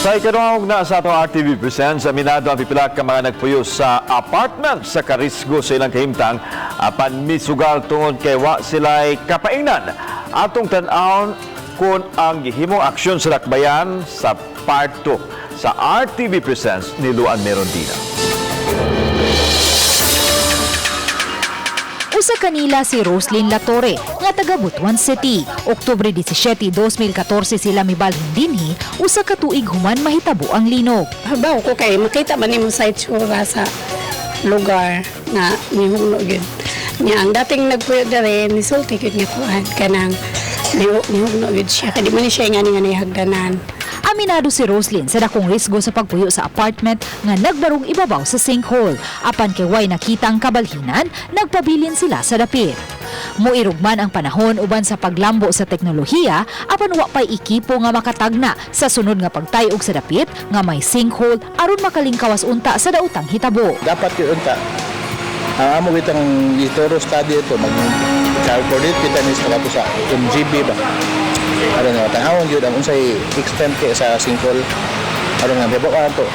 Sa ikanong na sa ato RTV Presents, aminado ang pipila ka mga nagpuyo sa apartment sa karisgo sa ilang kahimtang apan misugal tungod kay wa sila'y kapaingnan. Atong tan-awon kung ang gihimong aksyon sa lakbayan sa Part 2 sa RTV Presents ni Luan Merondina. Usa kanila si Roslyn Latore nga taga Butuan City. Oktubre 17, 2014 sila mibalhin dinhi, usa ka tuig human mahitabo ang linog. Habaw ko kay makita man nimo sa itsura sa lugar na mihugno gyud. Nya ang dating nagpuyo dere ni sulti gyud nga kuan kanang mihugno gyud siya kadi man siya ngani hagdanan. Aminado si Roslyn sa dakong risgo sa pagpuyo sa apartment nga nagbarong ibabaw sa sinkhole. Apan kay way nakita ang kabalhinan, nagpabilin sila sa dapit. Muirugman ang panahon uban sa paglambo sa teknolohiya, apan wa pay ekipo nga makatagna sa sunod nga pagtayog sa dapit nga may sinkhole aron makalingkawas unta sa daotang hitabo. Dapat yun unta. Ang amo kitang ituro study ito, mag-calculate kita ni sa MGB ba? Aron nga tanawon gyud ang unsay extent kay sa sinkhole. Aron nga debo ka to.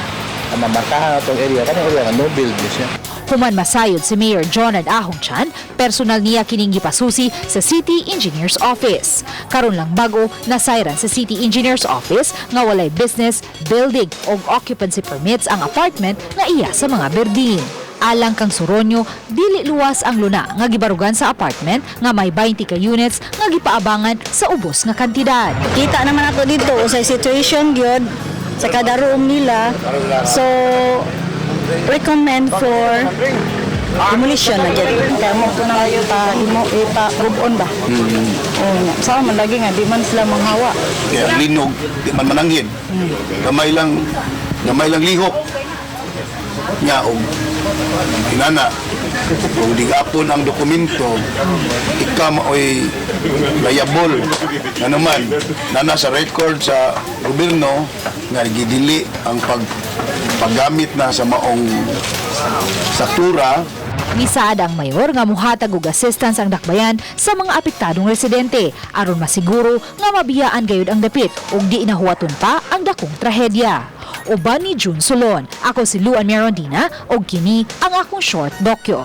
Ang mamarkahan atong area kanang area nga no build siya. Human masayod si Mayor Jonad Ahong Chan, personal niya kining gipasusi sa City Engineer's Office. Karon lang bago nasayran sa City Engineer's Office nga walay business, building o occupancy permits ang apartment nga iya sa mga berdin. Alang kang Suronyo, dili luwas ang luna nga gibarugan sa apartment nga may 20 ka units nga gipaabangan sa ubos nga kantidad. Kita naman ato dito sa situation gyud sa kada room nila. So recommend for demolition na gyud. Kaya mo ko na ipa-move-on ba? Sa man lagi nga di man sila manghawa. Kaya linog, di man manangin. Gamay lang lihok. Nya og inana kung digapon ang dokumento ika maoy liable na naman na sa record sa gobyerno nga gidili ang paggamit na sa maong saktura. Misaad ang mayor nga muhatag og assistance ang dakbayan sa mga apektadong residente aron masiguro nga mabiyaan gayud ang dapit ug di inahuwaton pa ang dakong trahedya. Uban ni June Solon, ako si Luan Merondina ug kini ang akong short dokyo.